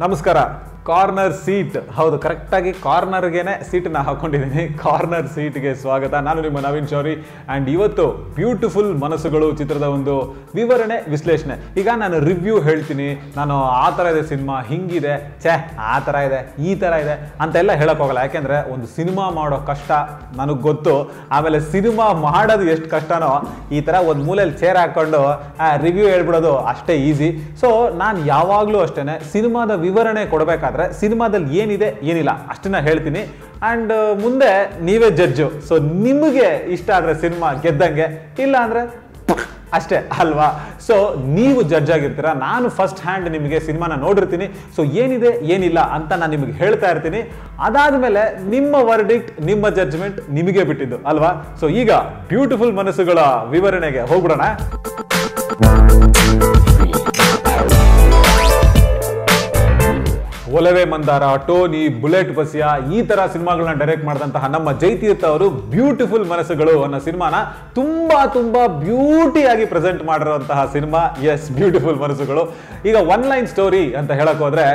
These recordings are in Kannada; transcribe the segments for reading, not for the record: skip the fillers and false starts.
ನಮಸ್ಕಾರ. ಕಾರ್ನರ್ ಸೀಟ್, ಹೌದು, ಕರೆಕ್ಟಾಗಿ ಕಾರ್ನರ್ಗೆನೆ ಸೀಟನ್ನ ಹಾಕೊಂಡಿದ್ದೀನಿ. ಕಾರ್ನರ್ ಸೀಟ್ಗೆ ಸ್ವಾಗತ. ನಾನು ನಿಮ್ಮ ನವೀನ್ ಶೌರಿ. ಆ್ಯಂಡ್ ಇವತ್ತು ಬ್ಯೂಟಿಫುಲ್ ಮನಸ್ಸುಗಳು ಚಿತ್ರದ ಒಂದು ವಿವರಣೆ, ವಿಶ್ಲೇಷಣೆ. ಈಗ ನಾನು ರಿವ್ಯೂ ಹೇಳ್ತೀನಿ, ನಾನು ಆ ಥರ ಇದೆ ಸಿನಿಮಾ, ಹಿಂಗಿದೆ, ಆ ಥರ ಇದೆ, ಈ ಥರ ಇದೆ ಅಂತೆಲ್ಲ ಹೇಳಕ್ ಹೋಗಲ್ಲ. ಯಾಕೆಂದರೆ ಒಂದು ಸಿನಿಮಾ ಮಾಡೋ ಕಷ್ಟ ನನಗೆ ಗೊತ್ತು. ಆಮೇಲೆ ಸಿನಿಮಾ ಮಾಡೋದು ಎಷ್ಟು ಕಷ್ಟನೋ ಈ ಥರ ಒಂದು ಮೂಲೆಯಲ್ಲಿ ಚೇರ್ ಹಾಕ್ಕೊಂಡು ರಿವ್ಯೂ ಹೇಳ್ಬಿಡೋದು ಅಷ್ಟೇ ಈಸಿ. ಸೊ ನಾನು ಯಾವಾಗಲೂ ಅಷ್ಟೇ ಸಿನಿಮಾದ ವಿವರಣೆ ಕೊಡಬೇಕಾದ್ರೆ ಸಿನಿಮಾದಲ್ಲಿ ಏನಿದೆ ಏನಿಲ್ಲ ಅಷ್ಟನ್ನ ಹೇಳ್ತೀನಿ. ಆ್ಯಂಡ್ ಮುಂದೆ ನೀವೇ ಜಡ್ಜು. ಸೊ ನಿಮಗೆ ಇಷ್ಟ ಆದರೆ ಸಿನಿಮಾ ಗೆದ್ದಂಗೆ, ಇಲ್ಲ ಅಂದರೆ ಅಷ್ಟೇ ಅಲ್ವಾ? ಸೊ ನೀವು ಜಡ್ಜ್ ಆಗಿರ್ತೀರ. ನಾನು ಫಸ್ಟ್ ಹ್ಯಾಂಡ್ ನಿಮಗೆ ಸಿನಿಮಾನ ನೋಡಿರ್ತೀನಿ. ಸೊ ಏನಿದೆ ಏನಿಲ್ಲ ಅಂತ ನಾನು ನಿಮಗೆ ಹೇಳ್ತಾ ಇರ್ತೀನಿ. ಅದಾದಮೇಲೆ ನಿಮ್ಮ ವರ್ಡಿಕ್ಟ್, ನಿಮ್ಮ ಜಡ್ಜ್ಮೆಂಟ್ ನಿಮಗೆ ಬಿಟ್ಟಿದ್ದು ಅಲ್ವಾ? ಸೊ ಈಗ ಬ್ಯೂಟಿಫುಲ್ ಮನಸ್ಸುಗಳ ವಿವರಣೆಗೆ ಹೋಗ್ಬಿಡೋಣ. ಒಲವೇ ಮಂದಾರ, ಟೋನಿ, ಬುಲೆಟ್ ಬಸಿಯ ಈ ತರ ಸಿನಿಮಾಗಳನ್ನ ಡೈರೆಕ್ಟ್ ಮಾಡಿದಂತಹ ನಮ್ಮ ಜೈತೀರ್ಥ ಅವರು ಬ್ಯೂಟಿಫುಲ್ ಮನಸ್ಸುಗಳು ಅನ್ನೋ ಸಿನಿಮಾನ ತುಂಬಾ ತುಂಬಾ ಬ್ಯೂಟಿಯಾಗಿ ಪ್ರೆಸೆಂಟ್ ಮಾಡಿರುವಂತಹ ಸಿನಿಮಾ. ಎಸ್, ಬ್ಯೂಟಿಫುಲ್ ಮನಸ್ಸುಗಳು. ಈಗ ಒನ್ ಲೈನ್ ಸ್ಟೋರಿ ಅಂತ ಹೇಳಕ್ ಹೋದ್ರೆ,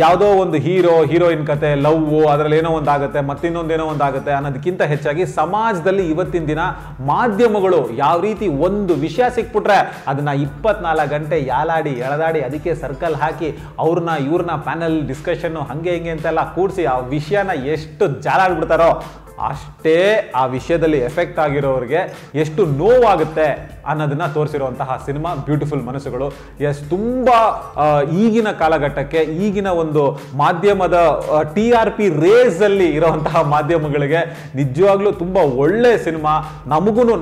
ಯಾವುದೋ ಒಂದು ಹೀರೋಯಿನ್ ಕತೆ, ಲವ್, ಅದರಲ್ಲಿ ಏನೋ ಒಂದಾಗುತ್ತೆ, ಮತ್ತಿನ್ನೊಂದೇನೋ ಒಂದಾಗುತ್ತೆ ಅನ್ನೋದಕ್ಕಿಂತ ಹೆಚ್ಚಾಗಿ ಸಮಾಜದಲ್ಲಿ ಇವತ್ತಿನ ದಿನ ಮಾಧ್ಯಮಗಳು ಯಾವ ರೀತಿ ಒಂದು ವಿಷಯ ಸಿಕ್ಬಿಟ್ರೆ ಅದನ್ನ 24 ಗಂಟೆ ಯಾಲಾಡಿ ಎಳೆದಾಡಿ ಅದಕ್ಕೆ ಸರ್ಕಲ್ ಹಾಕಿ ಅವ್ರನ್ನ ಇವ್ರನ್ನ ಪ್ಯಾನಲ್ ಡಿಸ್ಕಷನ್ ಹಂಗೆ ಹಿಂಗೆ ಅಂತೆಲ್ಲ ಕೂಡಿಸಿ ಆ ವಿಷಯನ ಎಷ್ಟು ಜಾಲಾಡ್ಬಿಡ್ತಾರೋ ಅಷ್ಟೇ ಆ ವಿಷಯದಲ್ಲಿ ಎಫೆಕ್ಟ್ ಆಗಿರೋರಿಗೆ ಎಷ್ಟು ನೋವಾಗುತ್ತೆ ಅನ್ನೋದನ್ನ ತೋರಿಸಿರುವಂತಹ ಸಿನಿಮಾ ಬ್ಯೂಟಿಫುಲ್ ಮನಸ್ಸುಗಳು. ಎಸ್, ತುಂಬ ಈಗಿನ ಕಾಲಘಟ್ಟಕ್ಕೆ, ಈಗಿನ ಒಂದು ಮಾಧ್ಯಮದ TRP ರೇಸ್ ಅಲ್ಲಿ ಇರುವಂತಹ ಮಾಧ್ಯಮಗಳಿಗೆ ನಿಜವಾಗ್ಲೂ ತುಂಬ ಒಳ್ಳೆ ಸಿನಿಮಾ.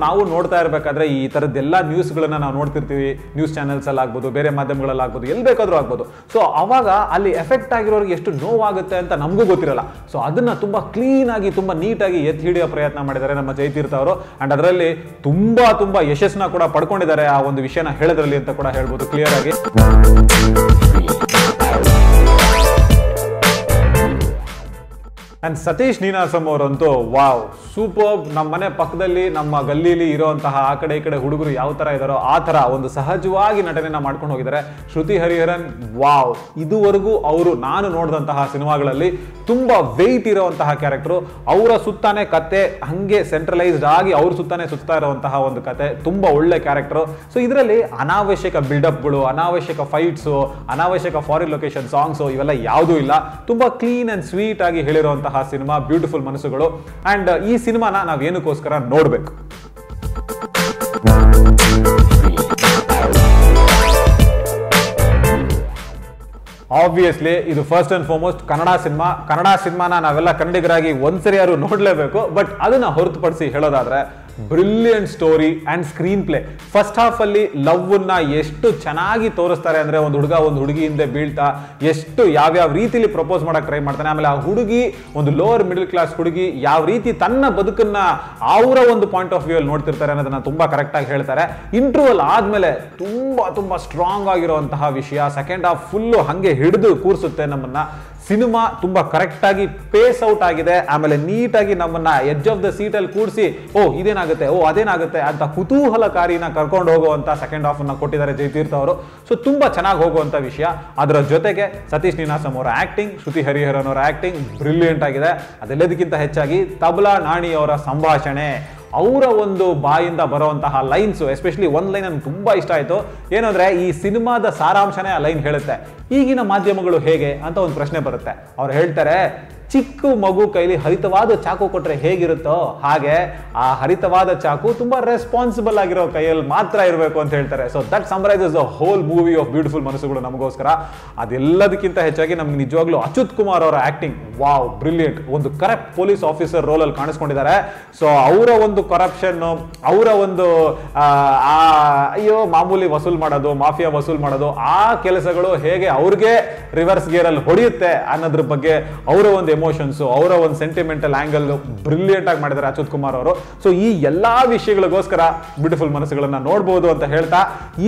ನಾವು ನೋಡ್ತಾ ಇರಬೇಕಾದ್ರೆ ಈ ಥರದ್ದೆಲ್ಲ ನ್ಯೂಸ್ಗಳನ್ನ ನಾವು ನೋಡ್ತಿರ್ತೀವಿ, ನ್ಯೂಸ್ ಚಾನೆಲ್ಸ್ ಅಲ್ಲಿ ಆಗ್ಬೋದು, ಬೇರೆ ಮಾಧ್ಯಮಗಳಲ್ಲಿ ಆಗ್ಬೋದು, ಎಲ್ಲಿ ಬೇಕಾದ್ರೂ ಆಗ್ಬೋದು. ಸೊ ಅವಾಗ ಅಲ್ಲಿ ಎಫೆಕ್ಟ್ ಆಗಿರೋರಿಗೆ ಎಷ್ಟು ನೋವಾಗುತ್ತೆ ಅಂತ ನಮಗೂ ಗೊತ್ತಿರಲ್ಲ. ಸೊ ಅದನ್ನ ತುಂಬ ಕ್ಲೀನ್ ಆಗಿ, ತುಂಬ ನೀಟಾಗಿ ಎತ್ತಿ ಹಿಡಿಯೋ ಪ್ರಯತ್ನ ಮಾಡಿದ್ದಾರೆ ನಮ್ಮ ಜೈತೀರ್ಥ ಅವರು. ಅಂಡ್ ಅದರಲ್ಲಿ ತುಂಬಾ ತುಂಬಾ ಯಶಸ್ಸನ್ನ ಕೂಡ ಪಡ್ಕೊಂಡಿದ್ದಾರೆ ಆ ಒಂದು ವಿಷಯನ ಹೇಳೋದ್ರಲ್ಲಿ ಅಂತ ಕೂಡ ಹೇಳ್ಬೋದು ಕ್ಲಿಯರ್ ಆಗಿ. ಅಂಡ್ ಸತೀಶ್ ನೀನಾಸಂ ಅವರಂತೂ ವಾವ್, ಸೂಪರ್. ನಮ್ಮ ಮನೆ ಪಕ್ಕದಲ್ಲಿ, ನಮ್ಮ ಗಲ್ಲಿಲಿ ಇರುವಂತಹ ಆ ಕಡೆ ಈ ಕಡೆ ಹುಡುಗರು ಯಾವ ತರ ಇದಾರೋ ಆ ತರ ಒಂದು ಸಹಜವಾಗಿ ನಟನೆಯನ್ನ ಮಾಡ್ಕೊಂಡು ಹೋಗಿದ್ದಾರೆ. ಶ್ರುತಿ ಹರಿಹರನ್, ವಾವ್, ಇದುವರೆಗೂ ನಾನು ನೋಡಿದಂತಹ ಸಿನಿಮಾಗಳಲ್ಲಿ ತುಂಬಾ ವೆಯ್ಟ್ ಇರುವಂತಹ ಕ್ಯಾರೆಕ್ಟರ್. ಅವರ ಸುತ್ತಾನೆ ಕತೆ ಹಂಗೆ ಸೆಂಟ್ರಲೈಸ್ಡ್ ಆಗಿ ಅವ್ರ ಸುತ್ತಾನೆ ಸುತ್ತಾ ಇರುವಂತಹ ಒಂದು ಕತೆ, ತುಂಬಾ ಒಳ್ಳೆ ಕ್ಯಾರೆಕ್ಟರ್. ಸೊ ಇದರಲ್ಲಿ ಅನಾವಶ್ಯಕ ಬಿಲ್ಡಪ್ಗಳು, ಅನಾವಶ್ಯಕ ಫೈಟ್ಸು, ಅನಾವಶ್ಯಕ ಫಾರಿನ್ ಲೊಕೇಶನ್ ಸಾಂಗ್ಸು ಇವೆಲ್ಲ ಯಾವುದೂ ಇಲ್ಲ. ತುಂಬಾ ಕ್ಲೀನ್ ಅಂಡ್ ಸ್ವೀಟ್ ಆಗಿ ಹೇಳಿರುವಂತಹ ಸಿನಿಮಾ ಬ್ಯೂಟಿಫುಲ್ ಮನಸ್ಸುಗಳು. ಅಂಡ್ ಈ ಸಿನಿಮಾನ ನಾವ್ ಏನಕ್ಕೋಸ್ಕರ ನೋಡ್ಬೇಕು? ಆಬ್ವಿಯಸ್ಲಿ ಇದು ಫಸ್ಟ್ ಅಂಡ್ ಫಾರ್ಮೋಸ್ಟ್ ಕನ್ನಡ ಸಿನಿಮಾನ ನಾವೆಲ್ಲ ಕನ್ನಡಿಗರಾಗಿ ಒಂದ್ಸರಿ ಯಾರು ನೋಡ್ಲೇಬೇಕು. ಬಟ್ ಅದನ್ನ ಹೊರತುಪಡಿಸಿ ಹೇಳೋದಾದ್ರೆ brilliant story and screen play. First half ಅಲ್ಲಿ ಲವ್ ನ ಎಷ್ಟು ಚೆನ್ನಾಗಿ ತೋರಿಸ್ತಾರೆ ಅಂದ್ರೆ, ಒಂದು ಹುಡುಗ ಒಂದು ಹುಡುಗಿ ಹಿಂದೆ ಬೀಳ್ತಾ ಎಷ್ಟು ಯಾವ್ಯಾವ ರೀತಿಲಿ ಪ್ರಪೋಸ್ ಮಾಡಕ್ ಟ್ರೈ ಮಾಡ್ತಾನೆ. ಆಮೇಲೆ ಆ ಹುಡುಗಿ ಒಂದು ಲೋವರ್ ಮಿಡಲ್ ಕ್ಲಾಸ್ ಹುಡುಗಿ ಯಾವ ರೀತಿ ತನ್ನ ಬದುಕನ್ನ ಅವರ ಒಂದು ಪಾಯಿಂಟ್ ಆಫ್ ವ್ಯೂ ಅಲ್ಲಿ ನೋಡ್ತಿರ್ತಾರೆ ಅನ್ನೋದನ್ನ ತುಂಬಾ ಕರೆಕ್ಟ್ ಆಗಿ ಹೇಳ್ತಾರೆ. ಇಂಟರ್ವಲ್ ಆದ್ಮೇಲೆ ತುಂಬಾ ತುಂಬಾ ಸ್ಟ್ರಾಂಗ್ ಆಗಿರುವಂತಹ ವಿಷಯ. ಸೆಕೆಂಡ್ ಹಾಫ್ ಫುಲ್ಲು ಹಂಗೆ ಹಿಡಿದು ಕೂರಿಸುತ್ತೆ ನಮ್ಮನ್ನ. ಸಿನಿಮಾ ತುಂಬಾ ಕರೆಕ್ಟ್ ಆಗಿ ಪೇಸ್ ಔಟ್ ಆಗಿದೆ. ಆಮೇಲೆ ನೀಟಾಗಿ ನಮ್ಮನ್ನ ಎಡ್ಜ್ ಆಫ್ ದ ಸೀಟ್ ಅಲ್ಲಿ ಕೂರಿಸಿ ಇದೇನಾಗುತ್ತೆ, ಅದೇನಾಗುತ್ತೆ ಅಂತ ಕುತೂಹಲಕಾರಿನ ಕರ್ಕೊಂಡು ಹೋಗುವಂತ ಸೆಕೆಂಡ್ ಹಾಫ್ ಅನ್ನ ಕೊಟ್ಟಿದ್ದಾರೆ ಜೈತೀರ್ಥ ಅವರು. ಸೊ ತುಂಬಾ ಚೆನ್ನಾಗಿ ಹೋಗುವಂತ ವಿಷಯ. ಅದರ ಜೊತೆಗೆ ಸತೀಶ್ ನೀನಾಸಂ ಅವರ ಆಕ್ಟಿಂಗ್, ಶ್ರುತಿ ಹರಿಹರನ್ ಅವರ ಆಕ್ಟಿಂಗ್ ಬ್ರಿಲಿಯಂಟ್ ಆಗಿದೆ. ಅದೆಲ್ಲದಕ್ಕಿಂತ ಹೆಚ್ಚಾಗಿ ತಬಲಾ ನಾಣಿ ಅವರ ಸಂಭಾಷಣೆ, ಅವರ ಒಂದು ಬಾಯಿಂದ ಬರುವಂತಹ ಲೈನ್ಸ್, ಎಸ್ಪೆಷಲಿ ಒಂದು ಲೈನ್ ನನಗೆ ತುಂಬಾ ಇಷ್ಟ ಆಯ್ತು. ಏನಂದ್ರೆ ಈ ಸಿನಿಮಾದ ಸಾರಾಂಶನೇ ಆ ಲೈನ್ ಹೇಳುತ್ತೆ. ಈಗಿನ ಮಾಧ್ಯಮಗಳು ಹೇಗೆ ಅಂತ ಒಂದು ಪ್ರಶ್ನೆ ಬರುತ್ತೆ. ಅವ್ರು ಹೇಳ್ತಾರೆ, ಚಿಕ್ಕ ಮಗು ಕೈಲಿ ಹರಿತವಾದ ಚಾಕು ಕೊಟ್ರೆ ಹೇಗಿರುತ್ತೋ ಹಾಗೆ ಆ ಹರಿತವಾದ ಚಾಕು ತುಂಬಾ ರೆಸ್ಪಾನ್ಸಿಬಲ್ ಆಗಿರೋ ಕೈಯಲ್ಲಿ ಮಾತ್ರ ಇರಬೇಕು ಅಂತ ಹೇಳ್ತಾರೆ. So that summarises the whole movie of beautiful Manasugalu ನಮಗೋಸ್ಕರ. ಅದೆಲ್ಲದಕ್ಕಿಂತ ಹೆಚ್ಚಾಗಿ ನಮ್ಗೆ ನಿಜವಾಗ್ಲೂ ಅಚ್ಯುತ್ ಕುಮಾರ್ ಅವರ ಆಕ್ಟಿಂಗ್, ವಾವ್, ಬ್ರಿಲಿಯಂಟ್. ಒಂದು ಕರಪ್ಟ್ ಪೊಲೀಸ್ ಆಫೀಸರ್ ರೋಲ್ ಅಲ್ಲಿ ಕಾಣಿಸ್ಕೊಂಡಿದ್ದಾರೆ. ಸೊ ಅವರ ಒಂದು ಕರಪ್ಷನ್, ಅವರ ಒಂದು ಮಾಮೂಲಿ ವಸೂಲ್ ಮಾಡೋದು, ಮಾಫಿಯಾ ವಸೂಲ್ ಮಾಡೋದು, ಆ ಕೆಲಸಗಳು ಹೇಗೆ ಅವ್ರಿಗೆ ರಿವರ್ಸ್ ಗೇರ್ ಅಲ್ಲಿ ಹೊಡೆಯುತ್ತೆ ಅನ್ನೋದ್ರ ಬಗ್ಗೆ ಅವರ ಒಂದು ಎಮೋಷನ್ಸ್, ಅವರ ಒಂದು ಸೆಂಟಿಮೆಂಟಲ್ ಆಂಗಲ್ ಬ್ರಿಲಿಯಂಟ್ ಆಗಿ ಮಾಡಿದ್ದಾರೆ ಅಚ್ಯುತ್ ಕುಮಾರ್ ಅವರು. ಸೊ ಈ ಎಲ್ಲಾ ವಿಷಯಗಳಿಗೋಸ್ಕರ ಬ್ಯೂಟಿಫುಲ್ ಮನಸ್ಸುಗಳನ್ನ ನೋಡಬಹುದು ಅಂತ ಹೇಳ್ತಾ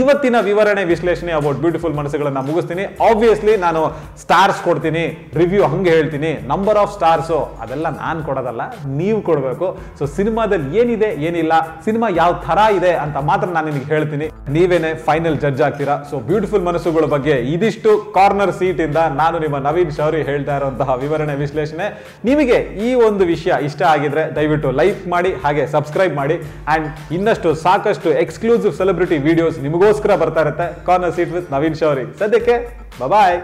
ಇವತ್ತಿನ ವಿವರಣೆ, ವಿಶ್ಲೇಷಣೆ ಅಬೌಟ್ ಬ್ಯೂಟಿಫುಲ್ ಮನಸ್ಸುಗಳನ್ನ ಮುಗಿಸ್ತೀನಿ. ಆಬ್ವಿಯಸ್ಲಿ ನಾನು ಸ್ಟಾರ್ಸ್ ಕೊಡ್ತೀನಿ, ರಿವ್ಯೂ ಹಂಗೆ ಹೇಳ್ತೀನಿ, ನಂಬರ್ ಆಫ್ ಸ್ಟಾರ್ಸು ಅದೆಲ್ಲ ನಾನು ಕೊಡೋದಲ್ಲ, ನೀವು ಕೊಡಬೇಕು. ಸೊ ಸಿನಿಮಾದಲ್ಲಿ ಏನಿದೆ ಏನಿಲ್ಲ, ಸಿನಿಮಾ ಯಾವ ತರ ಇದೆ ಅಂತ ಮಾತ್ರ ನಾನು ನಿಮಗೆ ಹೇಳ್ತೀನಿ, ನೀವೇನೆ ಫೈನಲ್ ಜಡ್ಜ್ ಆಗ್ತೀರಾ. ಸೊ ಬ್ಯೂಟಿಫುಲ್ ಮನಸ್ಸುಗಳ ಬಗ್ಗೆ ಇದಿಷ್ಟು ಕಾರ್ನರ್ ಸೀಟ್ ಇಂದ ನಾನು ನಿಮ್ಮ ನವೀನ್ ಶೌರಿ ಹೇಳ್ತಾ ಇರುವಂತಹ ವಿವರಣೆ ವಿಶ್ಲೇಷಣೆ. ನಿಮಗೆ ಈ ಒಂದು ವಿಷಯ ಇಷ್ಟ ಆಗಿದ್ರೆ ದಯವಿಟ್ಟು ಲೈಕ್ ಮಾಡಿ, ಹಾಗೆ ಸಬ್ಸ್ಕ್ರೈಬ್ ಮಾಡಿ. ಅಂಡ್ ಇನ್ನಷ್ಟು ಸಾಕಷ್ಟು ಎಕ್ಸ್ಕ್ಲೂಸಿವ್ ಸೆಲೆಬ್ರಿಟಿ ವಿಡಿಯೋಸ್ ನಿಮಗೋಸ್ಕರ ಬರ್ತಾ ಇರುತ್ತೆ corner seat with Naveen Shourie. ಸದ್ಯಕ್ಕೆ ಬಾಯ್.